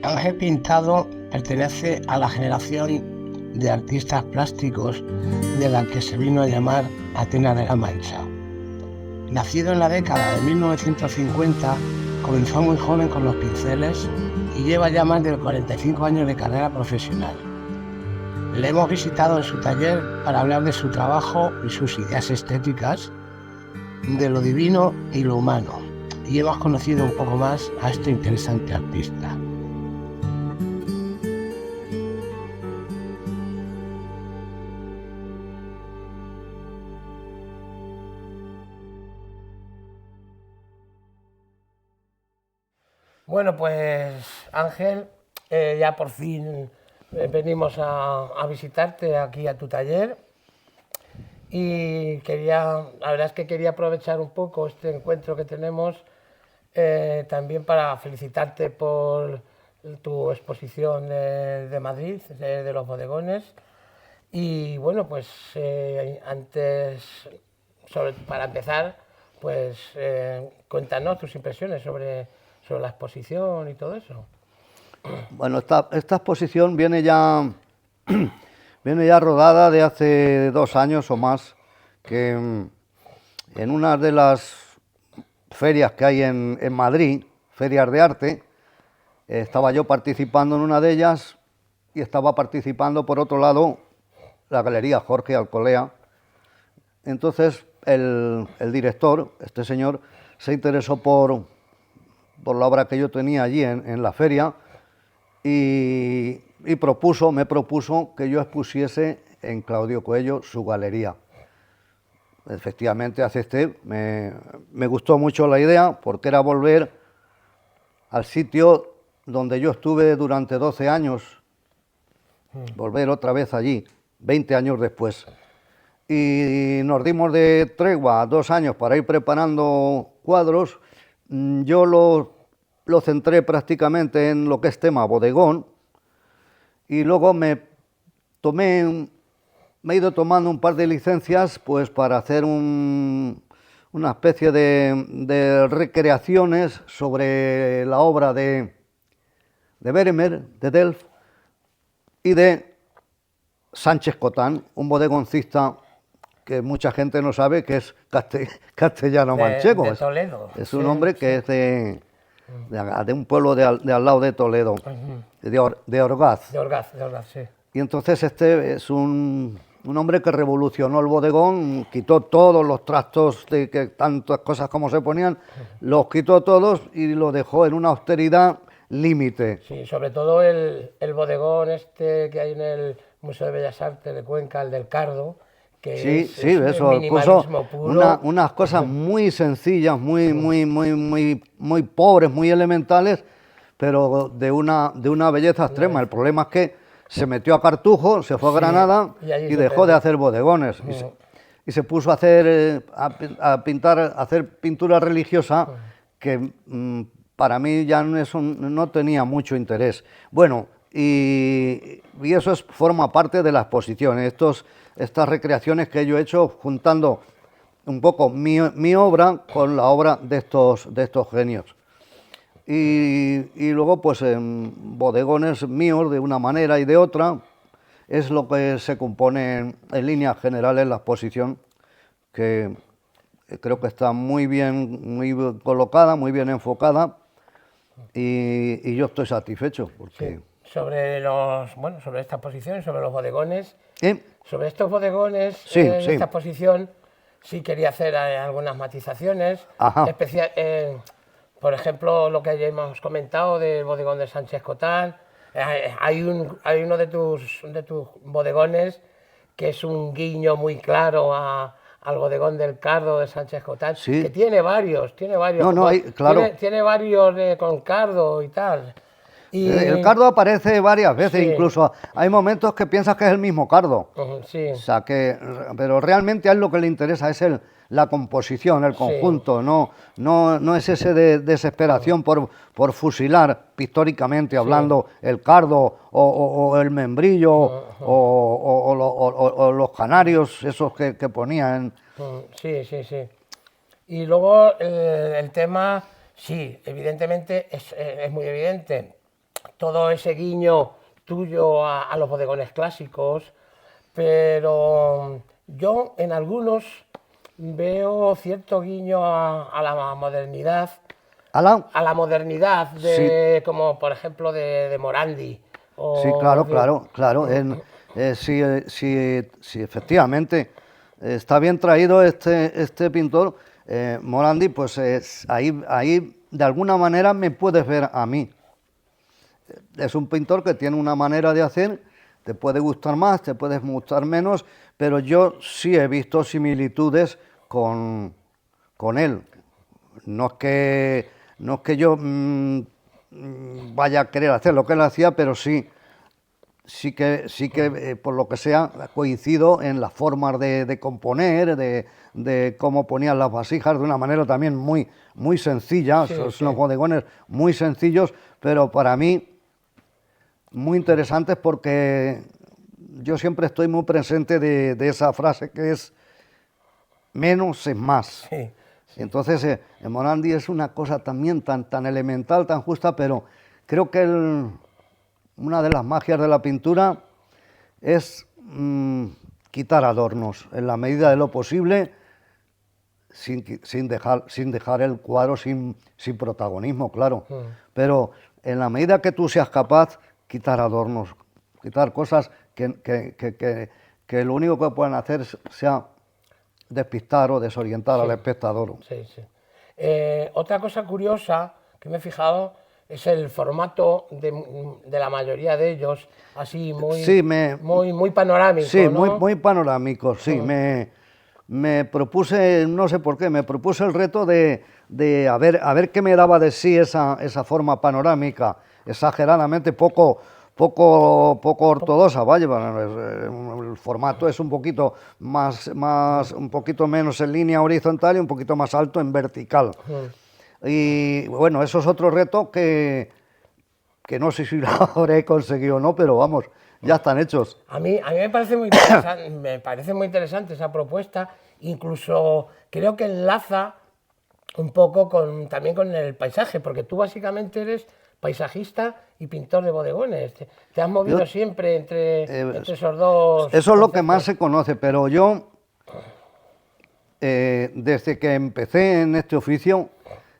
Ángel Pintado pertenece a la generación de artistas plásticos de la que se vino a llamar Atenas de la Mancha. Nacido en la década de 1950, comenzó muy joven con los pinceles y lleva ya más de 45 años de carrera profesional. Le hemos visitado en su taller para hablar de su trabajo y sus ideas estéticas, de lo divino y lo humano, y hemos conocido un poco más a este interesante artista. Bueno, pues Ángel, ya por fin venimos a visitarte aquí a tu taller y la verdad es que quería aprovechar un poco este encuentro que tenemos también para felicitarte por tu exposición de Madrid, de los bodegones. Y bueno, pues para empezar, pues cuéntanos tus impresiones sobre la exposición y todo eso. Bueno, esta exposición viene ya rodada de hace 2 años o más, que en una de las ferias que hay en Madrid, ferias de arte, estaba yo participando en una de ellas y estaba participando por otro lado la Galería Jorge Alcolea. Entonces el director, este señor, se interesó por la obra que yo tenía allí en la feria y me propuso que yo expusiese en Claudio Coello su galería. Efectivamente acepté, me gustó mucho la idea porque era volver al sitio donde yo estuve durante 12 años, volver otra vez allí, 20 años después. Y nos dimos de tregua 2 años para ir preparando cuadros. Yo lo centré prácticamente en lo que es tema bodegón y luego me he ido tomando un par de licencias pues para hacer una especie de recreaciones sobre la obra de Beremer, de Delft, y de Sánchez Cotán, un bodegoncista que mucha gente no sabe que es castellano manchego. De Toledo. Es un hombre que es de un pueblo de al lado de Toledo, de Orgaz. De Orgaz, sí. Y entonces este es un hombre que revolucionó el bodegón, quitó todos los trastos de que tantas cosas como se ponían, los quitó todos y lo dejó en una austeridad límite. Sí, sobre todo el bodegón este que hay en el Museo de Bellas Artes de Cuenca, el del Cardo, que es eso, minimalismo puso puro. unas cosas muy sencillas, muy pobres, muy elementales, pero de una belleza extrema. El problema es que se metió a Cartujo, se fue a Granada y dejó de hacer bodegones. Y se puso a hacer pintura religiosa que para mí ya eso no tenía mucho interés. Bueno, y eso forma parte de la exposición, estas recreaciones que yo he hecho juntando un poco mi obra con la obra de estos genios. Y luego pues en bodegones míos de una manera y de otra es lo que se compone en líneas generales la exposición, que creo que está muy bien colocada, muy bien enfocada y yo estoy satisfecho porque... Sí. Sobre esta exposición, sobre los bodegones, sobre estos bodegones, esta exposición, sí quería hacer algunas matizaciones, por ejemplo, lo que ya hemos comentado del bodegón de Sánchez Cotán. Hay uno de tus bodegones que es un guiño muy claro al bodegón del Cardo de Sánchez Cotán, que tiene varios. Claro. Tiene varios con Cardo y tal. El Cardo aparece varias veces, incluso hay momentos que piensas que es el mismo Cardo. O sea pero realmente a él lo que le interesa es la composición, el conjunto, no es ese de desesperación por fusilar pictóricamente hablando el Cardo o el membrillo o los canarios esos que ponían. Sí. Y luego el tema, sí, evidentemente es muy evidente. todo ese guiño tuyo a los bodegones clásicos, pero yo en algunos veo cierto guiño a la modernidad, Alan, a la modernidad sí, de, como por ejemplo de Morandi. sí, O claro, de, claro, claro. Sí, sí, efectivamente, está bien traído este pintor. Morandi, pues ahí de alguna manera me puedes ver a mí. Es un pintor que tiene una manera de hacer, te puede gustar más, te puede gustar menos, pero yo sí he visto similitudes con él. No es que yo vaya a querer hacer lo que él hacía, pero sí que por lo que sea, coincido en las formas de componer, de cómo ponían las vasijas, de una manera también muy sencilla. sí, Son unos sí, bodegones muy sencillos, pero para mí muy interesantes, porque yo siempre estoy muy presente de esa frase que es menos es más. sí, sí. Entonces, en Morandi es una cosa también tan elemental, tan justa, pero creo que una de las magias de la pintura es quitar adornos en la medida de lo posible, sin dejar el cuadro sin protagonismo, claro. Pero en la medida que tú seas capaz, quitar adornos, quitar cosas que lo único que pueden hacer sea despistar o desorientar al Sí. espectador. Sí, sí. Otra cosa curiosa que me he fijado es el formato de la mayoría de ellos, así muy, Sí, muy sí, panorámico, muy, ¿no? muy panorámico, sí. Me propuse, no sé por qué, me propuse el reto de a ver qué me daba de sí esa forma panorámica, exageradamente poco ortodoxa, vaya. Bueno, el formato es un poquito un poquito menos en línea horizontal y un poquito más alto en vertical. Y bueno, eso es otro reto que no sé si lo habré conseguido o no, pero vamos, ya están hechos. A mí me parece muy interesante esa propuesta, incluso creo que enlaza un poco también con el paisaje, porque tú básicamente eres paisajista y pintor de bodegones. Te has Yo, movido siempre eh, entre esos dos Eso es lo que más conceptos. se conoce, pero yo, desde que empecé en este oficio,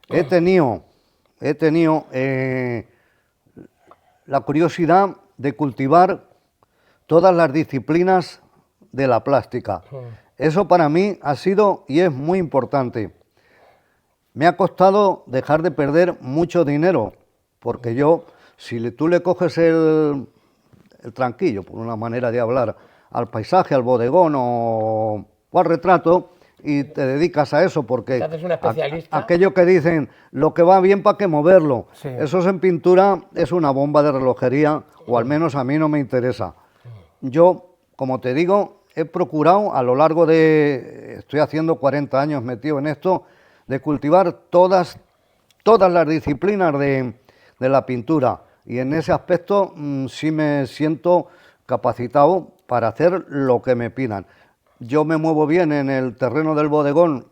he tenido, he tenido la curiosidad de cultivar todas las disciplinas de la plástica. Eso para mí ha sido y es muy importante. Me ha costado dejar de perder mucho dinero, porque si tú le coges el tranquillo, por una manera de hablar, al paisaje, al bodegón o al retrato, y te dedicas a eso, Te porque haces un especialista. aquello que dicen, lo que va bien para qué moverlo, Sí. eso en pintura es una bomba de relojería, o al menos a mí no me interesa. Yo, como te digo, he procurado a lo largo estoy haciendo 40 años metido en esto, de cultivar todas las disciplinas de la pintura, y en ese aspecto sí me siento capacitado para hacer lo que me pidan. Yo me muevo bien en el terreno del bodegón,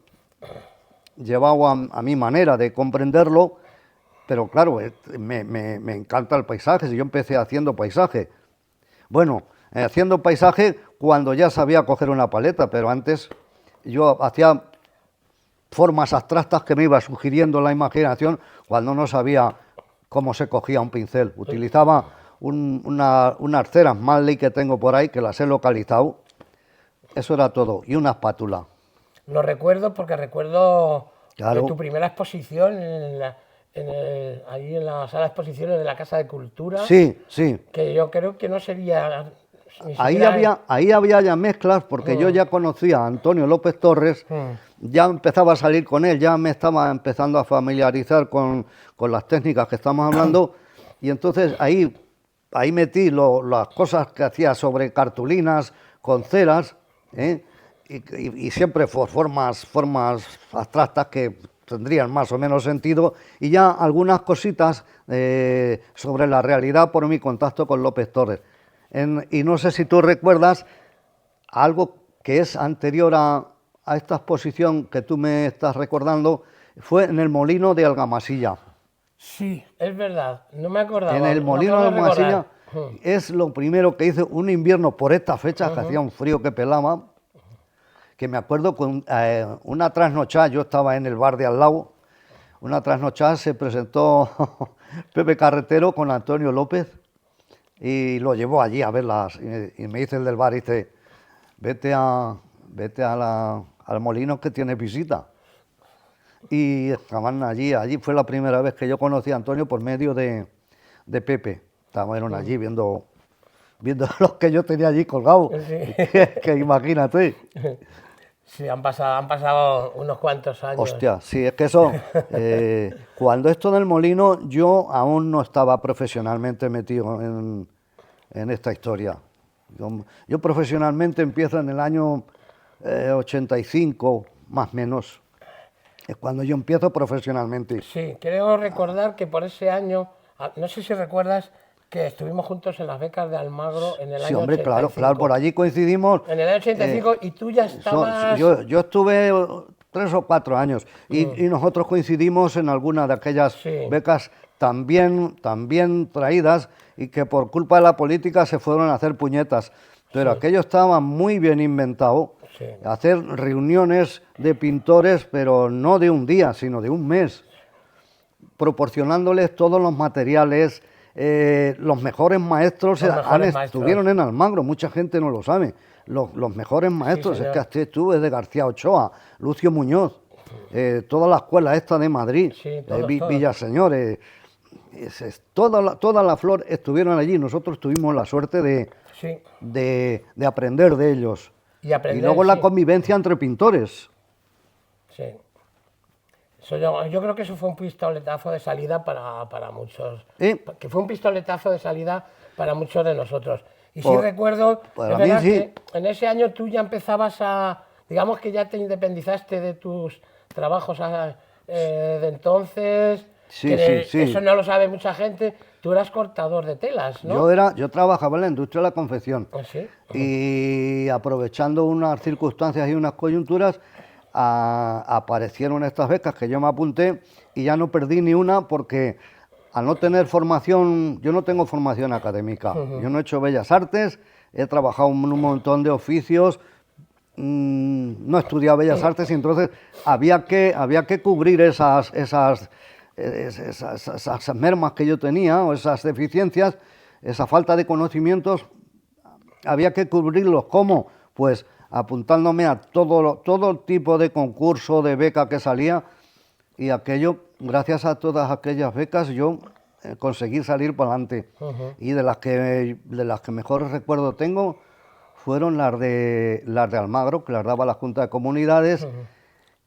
llevado a mi manera de comprenderlo, pero claro, me encanta el paisaje. Si yo empecé haciendo paisaje, bueno, haciendo paisaje cuando ya sabía coger una paleta, pero antes yo hacía formas abstractas que me iba sugiriendo la imaginación cuando no sabía cómo se cogía un pincel. Utilizaba unas ceras Manley que tengo por ahí, que las he localizado. Eso era todo, y una espátula. Lo recuerdo porque recuerdo tu Claro, primera exposición ahí en la sala de exposiciones de la Casa de Cultura, sí, sí. que yo creo que no sería ni Ahí siquiera... había, ahí había ya mezclas, porque yo ya conocía a Antonio López Torres, ya empezaba a salir con él, ya me estaba empezando a familiarizar con las técnicas que estamos hablando, y entonces ahí metí las cosas que hacía sobre cartulinas con ceras, ¿eh? Y siempre formas abstractas que tendrían más o menos sentido, y ya algunas cositas sobre la realidad por mi contacto con López Torres. Y no sé si tú recuerdas algo que es anterior a esta exposición que tú me estás recordando, fue en el Molino de Argamasilla. Sí, es verdad, no me acordaba. En el lo molino acabo de de recordar. Masilla es lo primero que hice un invierno por estas fechas, que hacía un frío que pelaba, que me acuerdo con una trasnochada, yo estaba en el bar de al lado, una trasnochada se presentó Pepe Carretero con Antonio López y lo llevó allí a verlas. Y me dice el del bar, dice, vete al molino que tiene visita. Y estaban allí fue la primera vez que yo conocí a Antonio por medio de Pepe. Estaban allí viendo los que yo tenía allí colgados, Sí. que imagínate. Sí, han pasado unos cuantos años. Hostia, sí, es que eso, cuando esto del molino, yo aún no estaba profesionalmente metido en esta historia. Yo profesionalmente empiezo en el año 85, más o menos. Es cuando yo empiezo profesionalmente. Sí, creo recordar que por ese año, no sé si recuerdas que estuvimos juntos en las becas de Almagro en el Sí, año hombre, 85. claro, por allí coincidimos. En el año 85 y tú ya estabas... Yo estuve 3 o 4 años y nosotros coincidimos en alguna de aquellas Sí. becas también traídas y que por culpa de la política se fueron a hacer puñetas. Pero aquello estaba muy bien inventado. Sí. Hacer reuniones de pintores, pero no de un día, sino de un mes, proporcionándoles todos los materiales. Los mejores maestros Los mejores estuvieron en Almagro, mucha gente no lo sabe. Los mejores maestros, señor. es que estuve de García Ochoa, Lucio Muñoz, toda la escuela esta de Madrid, Sí, todos. Villaseñor, toda la flor estuvieron allí. Nosotros tuvimos la suerte Sí. de aprender de ellos. Y aprender, luego la sí. convivencia entre pintores. Sí. Yo creo que eso fue un pistoletazo de salida para muchos. Que fue un pistoletazo de salida para muchos de nosotros. Y sí recuerdo, para es mí verdad sí. que en ese año tú ya empezabas digamos que ya te independizaste de tus trabajos de entonces. Sí, sí, sí. Eso no lo sabe mucha gente. Tú eras cortador de telas, ¿no? Yo trabajaba en la industria de la confección. ¿Ah, sí? Y aprovechando unas circunstancias y unas coyunturas, aparecieron estas becas que yo me apunté y ya no perdí ni una porque al no tener formación, yo no tengo formación académica, yo no he hecho bellas artes, he trabajado en un montón de oficios, no he estudiado bellas artes y entonces había que cubrir esas mermas que yo tenía o esas deficiencias, esa falta de conocimientos, había que cubrirlos. ¿Cómo? Pues apuntándome a todo tipo de concurso, de beca que salía, y aquello, gracias a todas aquellas becas, yo conseguí salir para adelante. Y de las que mejores recuerdos tengo fueron las de Almagro, que las daba la Junta de Comunidades,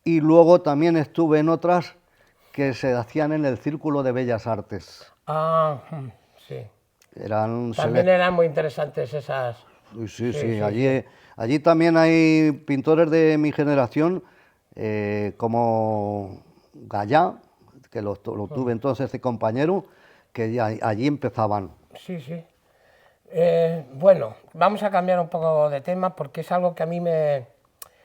y luego también estuve en otras que se hacían en el Círculo de Bellas Artes. Ah, sí. También eran muy interesantes esas. Sí. Allí también hay pintores de mi generación, como Gallá, que lo tuve entonces de compañero, que allí empezaban. Sí. Bueno, vamos a cambiar un poco de tema porque es algo que a mí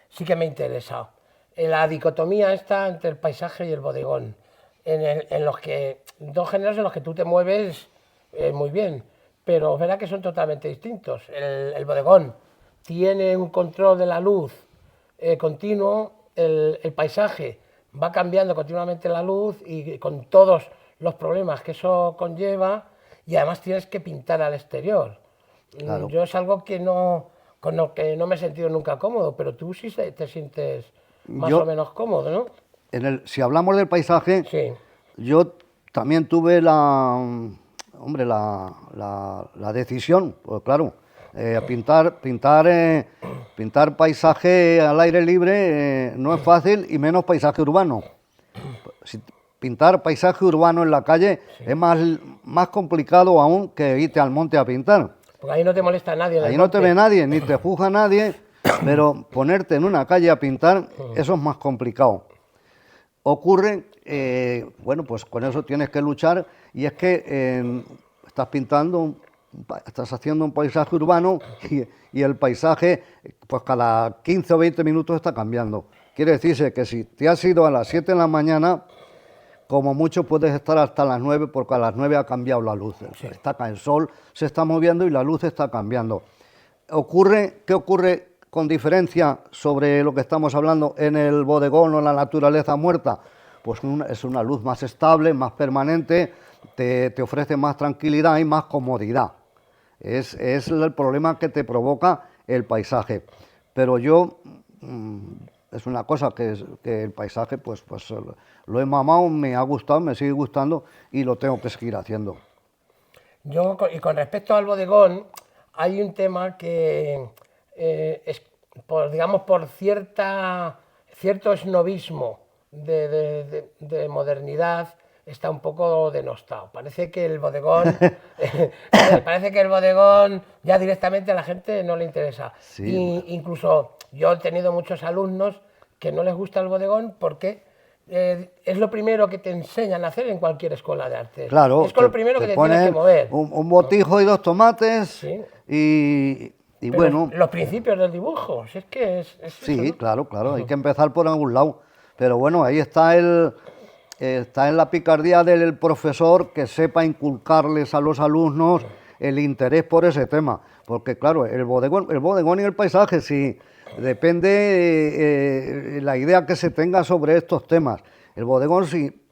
sí que me interesa. La dicotomía esta entre el paisaje y el bodegón, en los que dos géneros en los que tú te mueves muy bien, pero es verdad que son totalmente distintos. El bodegón tiene un control de la luz continuo, el paisaje va cambiando continuamente la luz y con todos los problemas que eso conlleva, y además tienes que pintar al exterior. Claro. Yo es algo con lo que no me he sentido nunca cómodo, pero tú sí te sientes más o menos cómodo, ¿no? Si hablamos del paisaje, Sí. yo también tuve la decisión, pues claro, pintar paisaje al aire libre no es fácil, y menos paisaje urbano. Pintar paisaje urbano en la calle es más complicado aún que irte al monte a pintar. Porque ahí no te molesta nadie. Ahí no te ve nadie, ni te juzga nadie, pero ponerte en una calle a pintar, eso es más complicado. Ocurre, bueno, pues con eso tienes que luchar, y es que estás haciendo un paisaje urbano y el paisaje, pues cada 15 o 20 minutos está cambiando. Quiere decirse que si te has ido a las 7 de la mañana, como mucho puedes estar hasta las 9, porque a las 9 ha cambiado la luz. Sí. El sol se está moviendo y la luz está cambiando. ¿Qué ocurre con diferencia sobre lo que estamos hablando en el bodegón o en la naturaleza muerta? Pues es una luz más estable, más permanente, te ofrece más tranquilidad y más comodidad. Es el problema que te provoca el paisaje. Pero yo, es una cosa que el paisaje, pues lo he mamado, me ha gustado, me sigue gustando y lo tengo que seguir haciendo. Y con respecto al bodegón, hay un tema que es, digamos, por cierto esnovismo de modernidad, está un poco denostado. Parece que el bodegón ya directamente a la gente no le interesa. Sí. Incluso yo he tenido muchos alumnos que no les gusta el bodegón porque es lo primero que te enseñan a hacer en cualquier escuela de arte. Claro, es con lo primero que te tienes que mover. Un botijo y 2 tomates, Sí. y bueno... Los principios del dibujo, si es que es sí, eso, ¿no? claro, hay que empezar por algún lado. Pero bueno, ahí está está en la picardía del profesor que sepa inculcarles a los alumnos el interés por ese tema. Porque claro, el bodegón y el paisaje, sí, depende la idea que se tenga sobre estos temas. El bodegón, si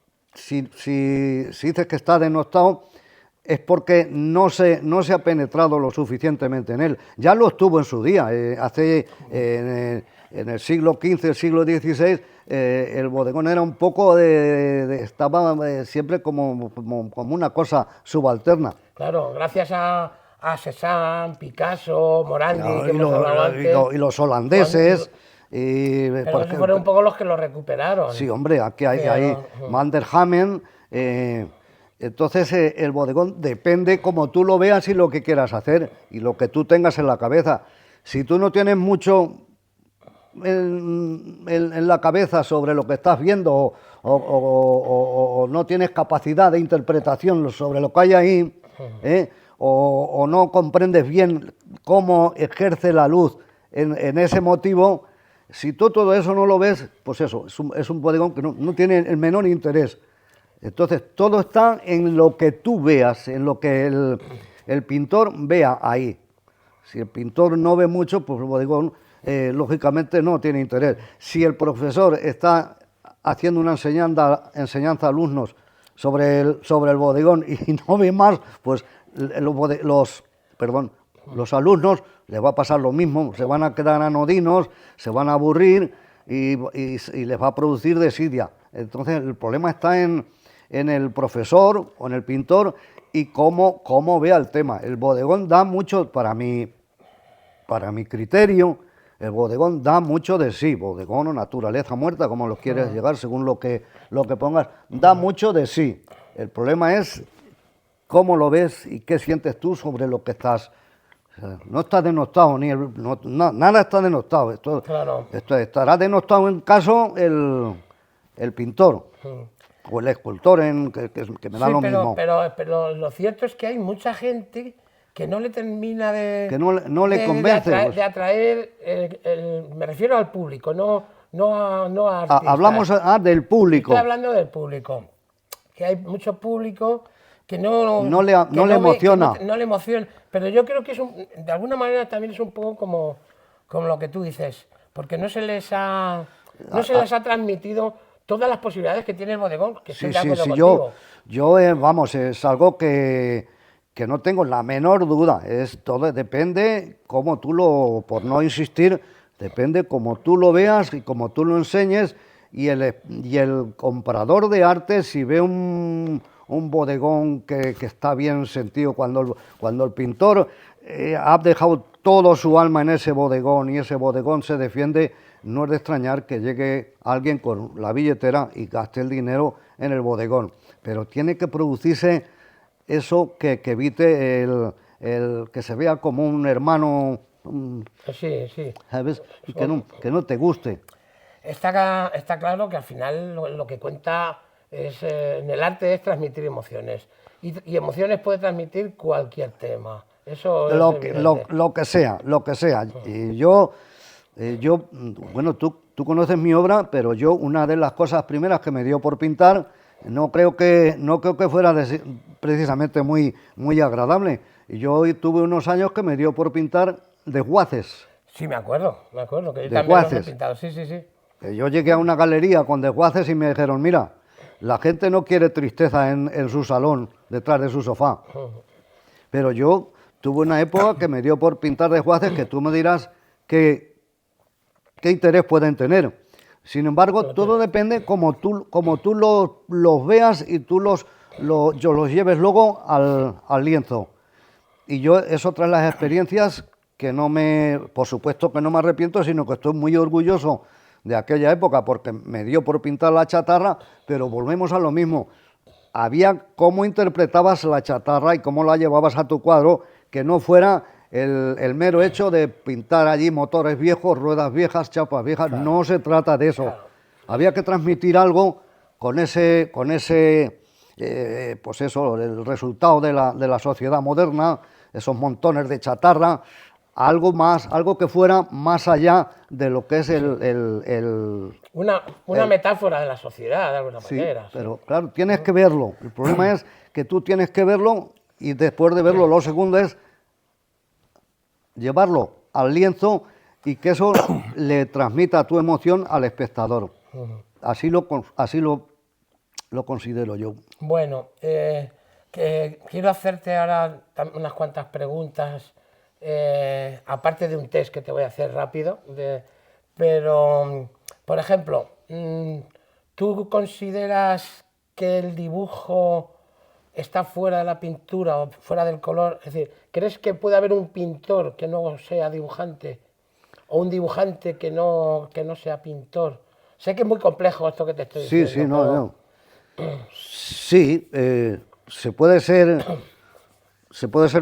dices que está denostado, es porque no se ha penetrado lo suficientemente en él. Ya lo estuvo en su día, en el siglo XV, el siglo XVI, el bodegón era un poco estaba siempre como una cosa subalterna. Claro, gracias a Cézanne, Picasso, Morandi, que hemos hablado antes. Y los holandeses. Pero esos fueron un poco los que lo recuperaron. Sí, hombre, aquí hay Van der Hamen. Entonces el bodegón depende como tú lo veas y lo que quieras hacer y lo que tú tengas en la cabeza. Si tú no tienes mucho en la cabeza sobre lo que estás viendo o no tienes capacidad de interpretación sobre lo que hay ahí, o no comprendes bien cómo ejerce la luz en ese motivo, si tú todo eso no lo ves, pues eso, es un bodegón que no tiene el menor interés. Entonces, todo está en lo que tú veas, en lo que el pintor vea ahí. Si el pintor no ve mucho, pues el bodegón, lógicamente, no tiene interés. Si el profesor está haciendo una enseñanza a alumnos sobre el bodegón y no ve más, pues los alumnos les va a pasar lo mismo, se van a quedar anodinos, se van a aburrir y les va a producir desidia. Entonces, el problema está en el profesor o en el pintor y cómo vea el tema. El bodegón da mucho, para mi criterio, el bodegón da mucho de sí. Bodegón o naturaleza muerta, como lo quieres llegar, según lo que pongas, da mucho de sí. El problema es cómo lo ves y qué sientes tú sobre lo que estás. O sea, no está denostado, nada está denostado. Esto estará denostado en caso el pintor. O el escultor, que me da lo mismo. Pero lo cierto es que hay mucha gente que no le termina de... Que no le convence. De atraer, me refiero al público, no a artistas. Hablamos del público. Estoy hablando del público. Que hay mucho público que no le emociona. No le emociona. Pero yo creo que de alguna manera también es un poco como lo que tú dices. Porque no se les ha transmitido todas las posibilidades que tiene el bodegón, que sí, yo es algo que no tengo la menor duda, todo depende cómo tú por no insistir, depende cómo tú lo veas y cómo tú lo enseñes, y el comprador de arte, si ve un bodegón que está bien sentido, cuando el pintor ha dejado todo su alma en ese bodegón y ese bodegón se defiende, no es de extrañar que llegue alguien con la billetera y gaste el dinero en el bodegón. Pero tiene que producirse eso que evite el que se vea como un hermano, sí. ¿sabes? Y que no te guste. Está claro que al final lo que cuenta en el arte es transmitir emociones. Y emociones puede transmitir cualquier tema. Eso lo que sea. Y yo, bueno, tú conoces mi obra, pero yo una de las cosas primeras que me dio por pintar no creo que fuera precisamente muy agradable. Y yo tuve unos años que me dio por pintar desguaces. Sí, me acuerdo, que yo también los he Desguaces. pintado, sí, sí, sí. Yo llegué a una galería con desguaces y me dijeron, mira, la gente no quiere tristeza en su salón, detrás de su sofá. Pero yo tuve una época que me dio por pintar desguaces que tú me dirás qué interés pueden tener. Sin embargo, todo depende como tú los veas y tú los lleves luego al lienzo. Y yo, es otra de las experiencias que por supuesto que no me arrepiento, sino que estoy muy orgulloso de aquella época, porque me dio por pintar la chatarra, pero volvemos a lo mismo. Había cómo interpretabas la chatarra y cómo la llevabas a tu cuadro, que no fuera el mero hecho de pintar allí motores viejos, ruedas viejas, chapas viejas. Claro. No se trata de eso. Claro. Había que transmitir algo con ese pues eso, el resultado de la sociedad moderna, esos montones de chatarra, algo que fuera más allá de lo que es una metáfora de la sociedad, de alguna manera. Sí, pero claro, tienes que verlo. El problema es que tú tienes que verlo y después de verlo, lo segundo es llevarlo al lienzo y que eso le transmita tu emoción al espectador. Así lo considero yo. Bueno, quiero hacerte ahora unas cuantas preguntas, aparte de un test que te voy a hacer rápido, pero, por ejemplo, ¿tú consideras que el dibujo está fuera de la pintura o fuera del color? Es decir, ¿crees que puede haber un pintor que no sea dibujante o un dibujante que no sea pintor? Sé que es muy complejo esto que te estoy diciendo. Sí, no. Sí, se puede ser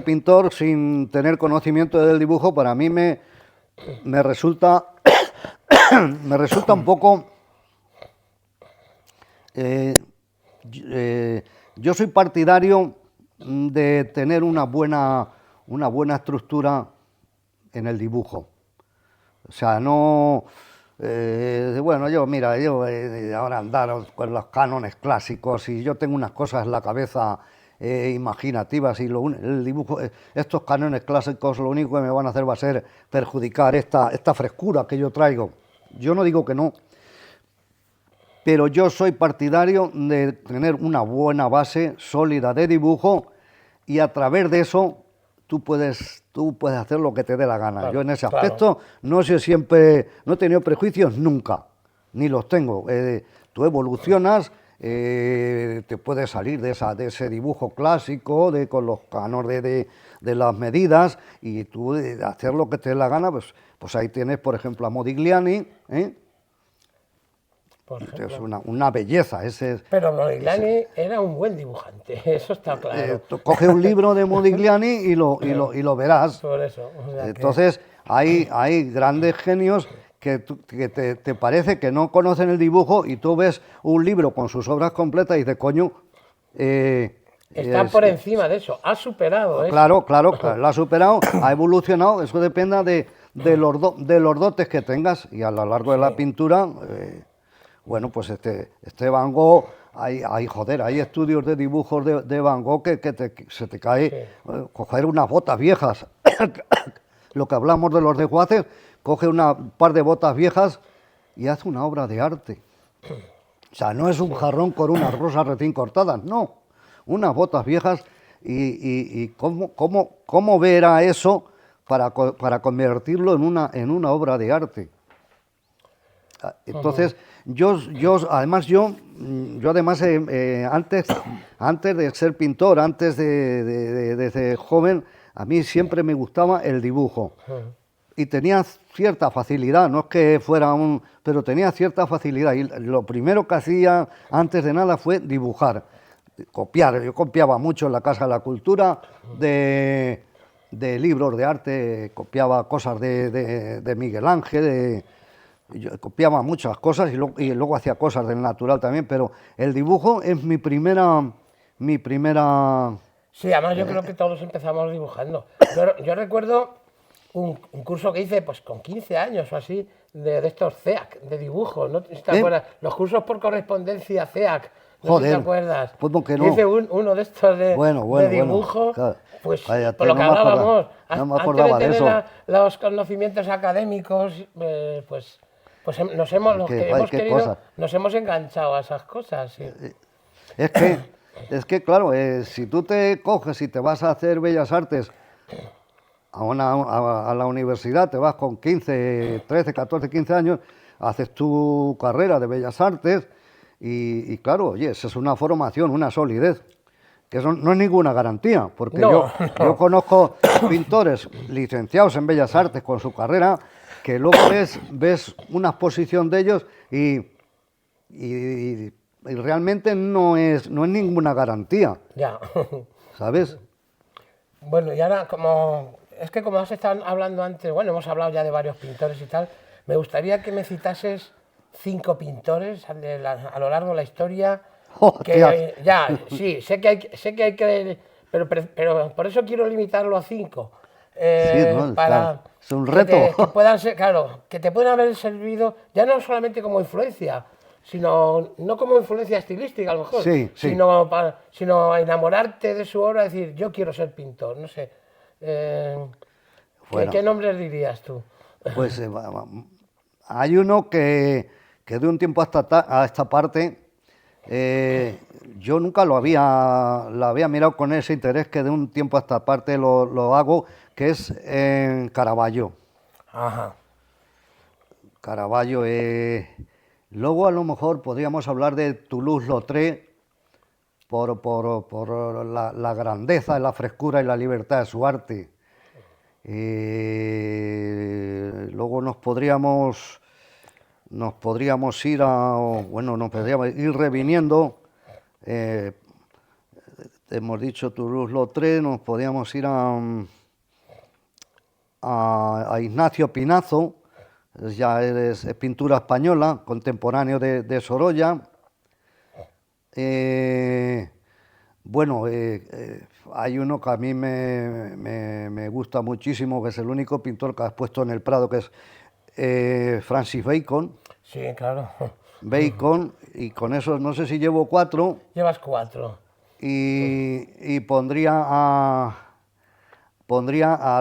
pintor sin tener conocimiento del dibujo. Para mí me resulta un poco... yo soy partidario de tener una buena estructura en el dibujo. O sea, no... bueno, yo ahora andar con los cánones clásicos y yo tengo unas cosas en la cabeza imaginativas y el dibujo, estos cánones clásicos lo único que me van a hacer va a ser perjudicar esta frescura que yo traigo. Yo no digo que no, pero yo soy partidario de tener una buena base sólida de dibujo y a través de eso tú puedes hacer lo que te dé la gana. Claro, yo en ese aspecto no he tenido prejuicios nunca, ni los tengo. Tú evolucionas, te puedes salir de ese dibujo clásico, con los cánones de las medidas, y tú hacer lo que te dé la gana, pues ahí tienes, por ejemplo, a Modigliani, es una belleza. Pero Modigliani era un buen dibujante, eso está claro. Coge un libro de Modigliani y lo verás. Por eso. Entonces, hay grandes genios que te parece que no conocen el dibujo y tú ves un libro con sus obras completas y dices, coño... está por encima de eso, ha superado eso. Claro, lo ha superado, ha evolucionado, eso depende de los dotes que tengas y a lo largo de la pintura... Bueno, pues este Van Gogh, hay estudios de dibujos de Van Gogh que se te cae, coger unas botas viejas, lo que hablamos de los desguaces, coge un par de botas viejas y hace una obra de arte. O sea, no es un jarrón con unas rosas recién cortadas, no, unas botas viejas y cómo ver a eso para convertirlo en una obra de arte. Entonces, además, antes de ser pintor, antes de ser joven, a mí siempre me gustaba el dibujo. Y tenía cierta facilidad, no es que fuera pero tenía cierta facilidad. Y lo primero que hacía antes de nada fue dibujar, copiar. Yo copiaba mucho en la Casa de la Cultura, de libros de arte, copiaba cosas de Miguel Ángel, yo copiaba muchas cosas y luego hacía cosas del natural también, pero el dibujo es mi primera... Sí, además yo creo que todos empezamos dibujando. Yo recuerdo un curso que hice pues con 15 años o así, de estos CEAC, de dibujo, ¿no? ¿Te acuerdas? Los cursos por correspondencia CEAC, No sé si te Joder, acuerdas. ¿cómo que no? Dice uno de estos de dibujo, claro. pues Cállate, por lo que hablábamos, no me antes de acordaba de tener eso. los conocimientos académicos, pues Ay, hemos qué querido, cosa. nos hemos enganchado a esas cosas. Sí. Es que, es que claro, si tú te coges y te vas a hacer Bellas Artes a la universidad, te vas con 15, 13, 14, 15 años, haces tu carrera de Bellas Artes y claro, oye, esa es una formación, una solidez, que eso no es ninguna garantía, porque No, yo no. conozco pintores licenciados en Bellas Artes con su carrera, que luego ves una exposición de ellos y realmente no es ninguna garantía, Ya. ¿sabes? Bueno, y ahora como has estado hablando antes, bueno, hemos hablado ya de varios pintores y tal, me gustaría que me citases 5 pintores a lo largo de la historia Hostias. que ya, sí, sé que hay que, pero por eso quiero limitarlo a 5, Sí, no, claro, para es un reto. que puedan ser, claro, que te puedan haber servido ya no solamente como influencia, sino no como influencia estilística a lo mejor, Sí, sí. sino enamorarte de su obra, decir, yo quiero ser pintor, no sé. ¿Qué Bueno, nombres dirías tú? pues hay uno que de un tiempo a esta parte yo nunca lo había mirado con ese interés que de un tiempo a esta parte lo hago, que es en Caravaggio. Ajá. Caravaggio. Luego a lo mejor podríamos hablar de Toulouse-Lautrec por la grandeza, la frescura y la libertad de su arte. Luego nos podríamos ir nos podríamos ir reviniendo. Hemos dicho Toulouse-Lautrec, nos podríamos ir a Ignacio Pinazo, es pintura española, contemporáneo de Sorolla. Hay uno que a mí me gusta muchísimo, que es el único pintor que has puesto en el Prado, que es Francis Bacon. Sí, claro. Bacon, y con eso no sé si llevo 4, Llevas 4. y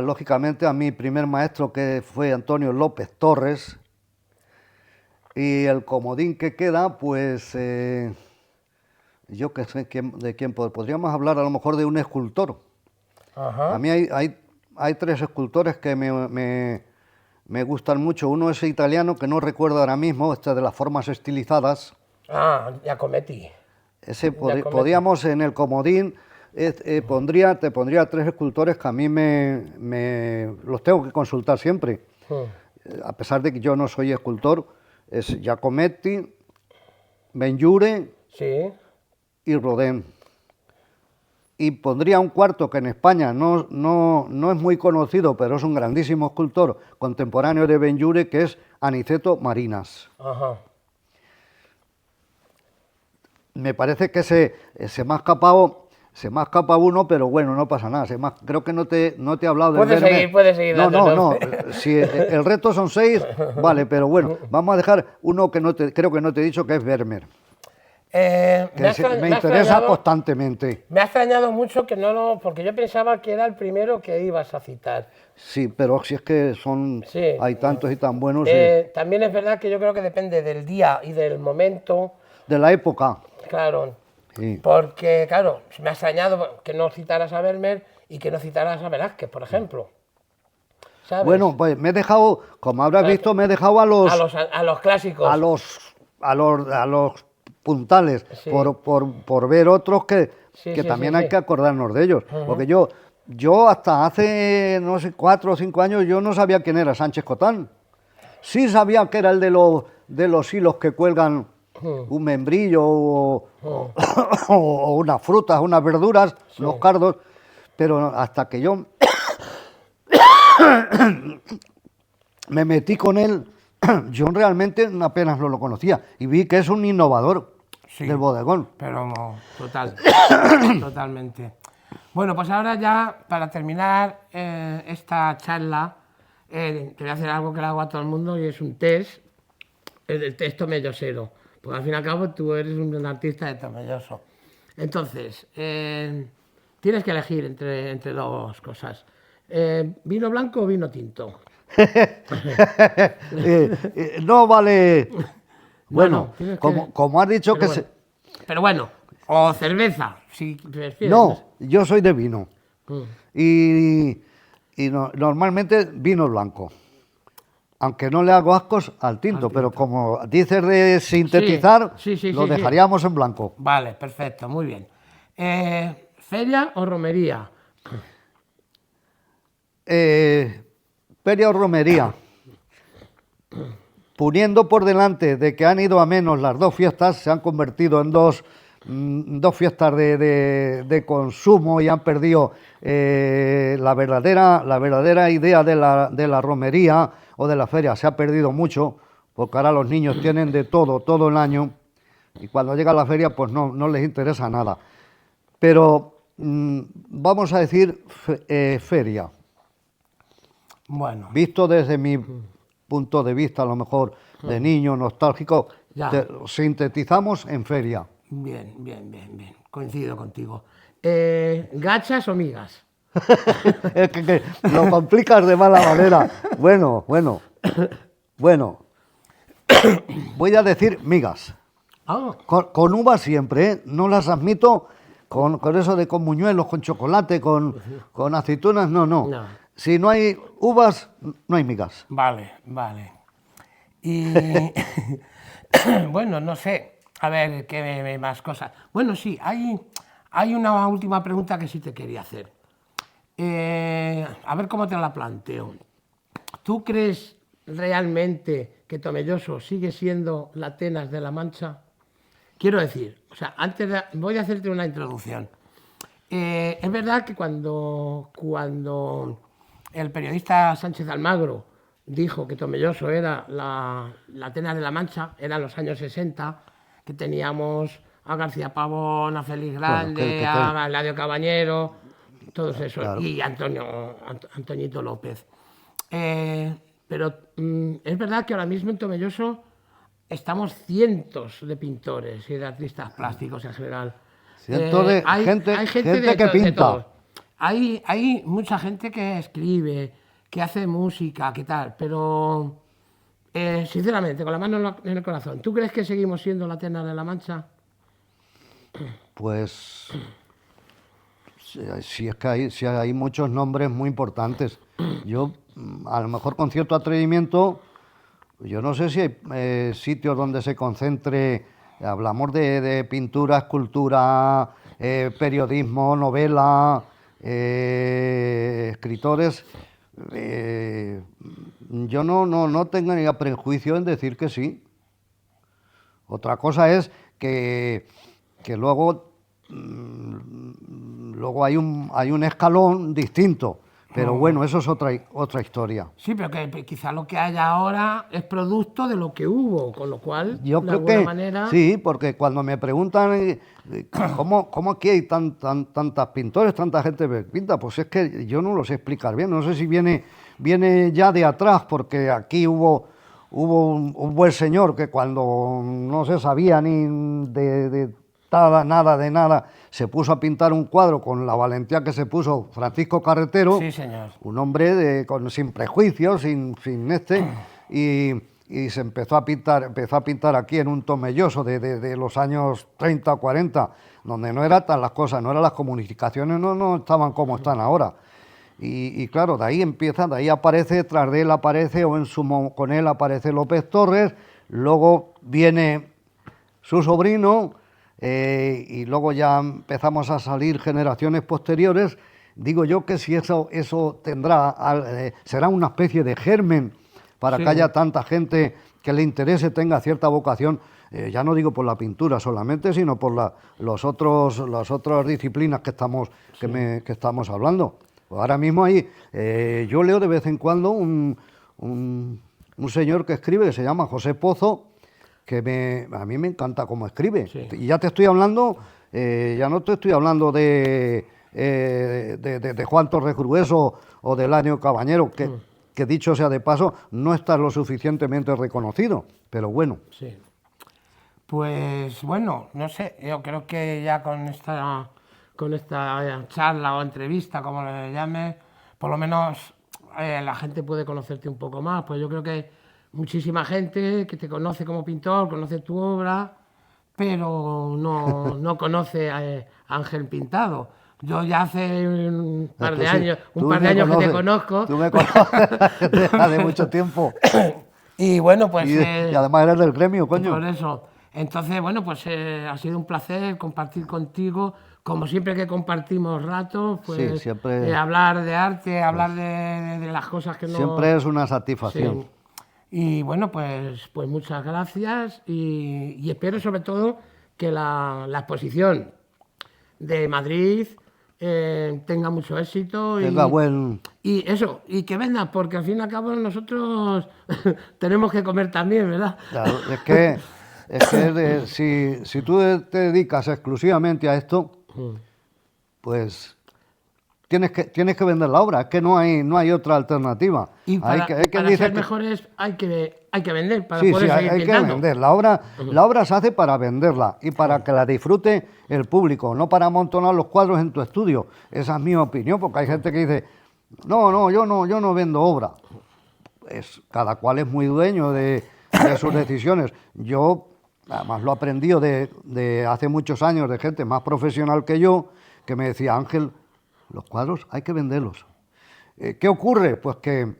lógicamente a mi primer maestro, que fue Antonio López Torres, y el comodín que queda, pues yo que sé de quién podríamos hablar, a lo mejor de un escultor. Ajá. A mí hay 3 escultores que me gustan mucho. Uno es italiano, que no recuerdo ahora mismo, de las formas estilizadas. Ah, Giacometti. Ese Giacometti. podríamos en el comodín, te pondría 3 escultores que a mí los tengo que consultar siempre. A pesar de que yo no soy escultor, es Giacometti, Benlliure Sí. y Rodin. Y pondría un cuarto que en España no es muy conocido, pero es un grandísimo escultor contemporáneo de Benlliure, que es Aniceto Marinas. Ajá. Me parece que se me ha escapado uno, pero bueno, no pasa nada. Creo que no te he hablado de Vermeer. Puedes seguir No, dando no. nombres. Si el reto son 6, vale, pero bueno, vamos a dejar uno que creo que no te he dicho, que es Vermeer. Me interesa constantemente. Me ha extrañado mucho que porque yo pensaba que era el primero que ibas a citar. Sí, pero si es que Sí. hay tantos y tan buenos. También es verdad que yo creo que depende del día y del momento. De la época. Claro. Sí. Porque, claro, me ha extrañado que no citaras a Vermeer y que no citaras a Velázquez, por ejemplo. ¿Sabes? Bueno, pues me he dejado, como habrás visto, me he dejado a los clásicos. a los puntales, Sí. por ver otros que también hay que acordarnos de ellos. Porque yo hasta hace, no sé, 4 o 5 años, yo no sabía quién era Sánchez Cotán. Sí sabía que era el de los hilos que cuelgan un membrillo o unas frutas, unas verduras, unos cardos, pero hasta que yo me metí con él, yo realmente apenas lo conocía y vi que es un innovador del bodegón. Pero totalmente. Bueno, pues ahora ya, para terminar esta charla, te voy a hacer algo que le hago a todo el mundo y es un test, el texto mellosero. Pues al fin y al cabo tú eres un artista de Tomelloso. Entonces, tienes que elegir entre dos cosas. ¿Vino blanco o vino tinto? No vale. Bueno, tienes como has dicho que bueno, pero bueno, o cerveza, si prefieres. No, yo soy de vino. Mm. Y normalmente vino blanco. Aunque no le hago ascos al tinto, pero como dices de sintetizar, lo dejaríamos en blanco. Vale, perfecto, muy bien. ¿Feria o romería? Feria o romería. Poniendo por delante de que han ido a menos las dos fiestas, se han convertido en dos fiestas de consumo y han perdido la verdadera idea de la romería o de la feria. Se ha perdido mucho, porque ahora los niños tienen de todo el año, y cuando llega la feria pues no les interesa nada. Pero vamos a decir feria. Bueno. Visto desde mi punto de vista, a lo mejor de niño, nostálgico, sintetizamos en feria. Bien. Coincido contigo. ¿Gachas o migas? Es que lo complicas de mala manera. Bueno. Voy a decir migas. Ah. Con uvas siempre, ¿eh? No las admito con eso de con buñuelos, con chocolate, con aceitunas, no. Si no hay uvas, no hay migas. Vale. Y bueno, no sé, a ver, qué más cosas. Bueno, sí, hay una última pregunta que sí te quería hacer. A ver cómo te la planteo. ¿Tú crees realmente que Tomelloso sigue siendo la Atenas de la Mancha? Quiero decir, o sea, voy a hacerte una introducción. Es verdad que cuando el periodista Sánchez Almagro dijo que Tomelloso era la Atenas de la Mancha, eran los años 60, que teníamos a García Pavón, a Félix Grande, a Eladio Cabañero, todos esos, claro. Y Antoñito López. Pero es verdad que ahora mismo en Tomelloso estamos cientos de pintores y de artistas plásticos en general. Cientos de gente que pinta. Hay mucha gente que escribe, que hace música, que tal, pero sinceramente, con la mano en el corazón, ¿tú crees que seguimos siendo la Atenas de la Mancha? Pues sí, es que hay muchos nombres muy importantes. Yo, a lo mejor con cierto atrevimiento, yo no sé si hay sitios donde se concentre, hablamos de pintura, escultura, periodismo, novela, escritores. Yo no tengo ni prejuicio en decir que sí. Otra cosa es que luego hay un escalón distinto, pero bueno, eso es otra historia. Sí, pero que quizá lo que hay ahora es producto de lo que hubo, con lo cual, yo de creo alguna que manera... sí, porque cuando me preguntan cómo aquí hay tantas pintores, tanta gente que pinta, pues es que yo no lo sé explicar bien. No sé si viene ya de atrás, porque aquí hubo un buen señor que cuando no se sabía ni de nada de nada, se puso a pintar un cuadro con la valentía que se puso Francisco Carretero, sí, señor. Un hombre sin prejuicios, sin y se empezó a pintar aquí en un Tomelloso de los años 30 o 40, donde no eran tan las cosas, no eran las comunicaciones, no estaban como están ahora. Y claro, de ahí aparece, tras de él aparece, con él aparece López Torres, luego viene su sobrino, y luego ya empezamos a salir generaciones posteriores. Digo yo que si eso será una especie de germen para que haya tanta gente que le interese, tenga cierta vocación, ya no digo por la pintura solamente, sino por las otras disciplinas que estamos hablando. Pues ahora mismo yo leo de vez en cuando un señor que escribe, que se llama José Pozo, que a mí me encanta cómo escribe. Sí. Y ya te estoy hablando, ya no te estoy hablando de Juan Torres Grueso o de Eladio Cabañero, que dicho sea de paso, no está lo suficientemente reconocido, pero bueno. Sí. Pues bueno, no sé, yo creo que ya con esta charla o entrevista, como le llame, por lo menos la gente puede conocerte un poco más. Pues yo creo que muchísima gente que te conoce como pintor, conoce tu obra, pero no conoce a Ángel Pintado. Yo ya hace un par de Tú sí, años, tú me que te conoces, conozco. tú me conoces desde hace mucho tiempo. Y bueno, pues Y además eres del gremio, por coño. eso. Entonces, bueno, pues ha sido un placer compartir contigo. Como siempre que compartimos ratos, Sí, pues siempre, hablar de arte, hablar de las cosas que nos... siempre es una Sí. satisfacción. Y bueno, pues muchas gracias y espero sobre todo que la exposición de Madrid tenga mucho éxito Tenga buen... y eso, y que vendan, porque al fin y al cabo nosotros tenemos que comer también, ¿verdad? Claro, si tú te dedicas exclusivamente a esto, pues tienes que vender la obra, es que no hay otra alternativa. Y Hay quien para dice ser mejores hay que vender para sí, poder seguir hay que pintando. vender. La obra se hace para venderla y para que la disfrute el público, no para amontonar los cuadros en tu estudio. Esa es mi opinión, porque hay gente que dice, yo no vendo obra. Pues cada cual es muy dueño de sus decisiones. Yo, además, lo he aprendido de hace muchos años de gente más profesional que yo, que me decía, Ángel, los cuadros hay que venderlos. ¿Qué ocurre? Pues que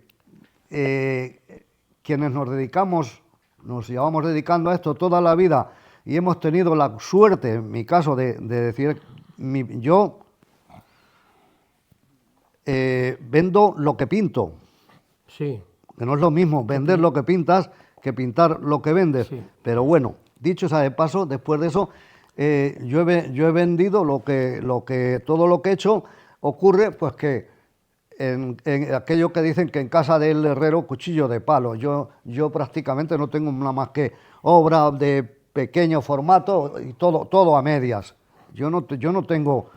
quienes nos llevamos dedicando a esto toda la vida y hemos tenido la suerte, en mi caso, de decir, yo vendo lo que pinto, Sí, que no es lo mismo vender lo que pintas que pintar lo que vendes. Sí. Pero bueno, dicho sea de paso, después de eso, yo he vendido todo lo que he hecho. Ocurre pues que en aquello que dicen que en casa del herrero cuchillo de palo. Yo prácticamente no tengo nada más que obra de pequeño formato y todo a medias. Yo no tengo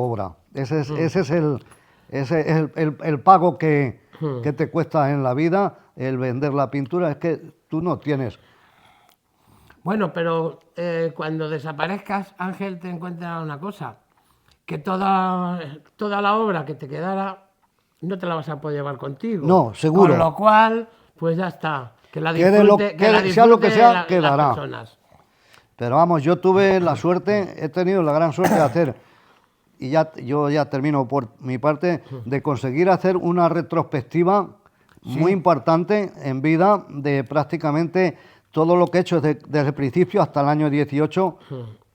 obra. Ese es el pago que te cuesta en la vida, el vender la pintura, es que tú no tienes. bueno, pero cuando desaparezcas, Ángel, te encuentra una cosa, que toda la obra que te quedara no te la vas a poder llevar contigo. No, seguro. Con lo cual, pues ya está, que la Quede disfrute, sea lo que sea, las quedará. personas. Pero vamos, yo tuve la suerte, he tenido la gran suerte de hacer, y yo ya termino por mi parte, de conseguir hacer una retrospectiva muy importante en vida de prácticamente todo lo que he hecho desde el principio hasta el año 18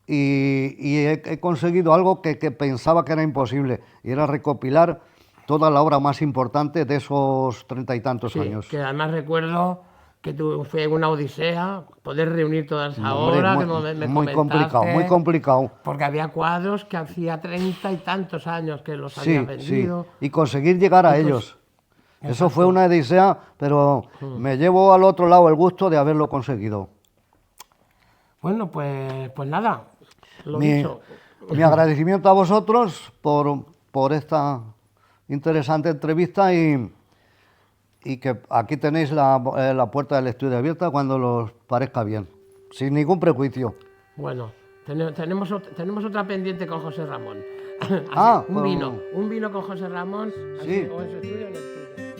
y he conseguido algo que pensaba que era imposible, y era recopilar toda la obra más importante de esos 30 y tantos Sí, años. que además recuerdo que fue una odisea poder reunir todas esas Hombre, obras, muy, que me muy complicado, muy comentaste, complicado. porque había cuadros que hacía 30 y tantos años que los Sí, había vendido. y conseguir llegar a ellos. Eso fue una odisea, pero me llevo al otro lado el gusto de haberlo conseguido. Bueno, pues nada, lo Mi, dicho. mi agradecimiento a vosotros por esta interesante entrevista y que aquí tenéis la puerta del estudio abierta cuando os parezca bien, sin ningún prejuicio. Bueno, tenemos otra pendiente con José Ramón. Ah, un vino con José Ramón, Sí. así, o en su estudio o en el tuyo.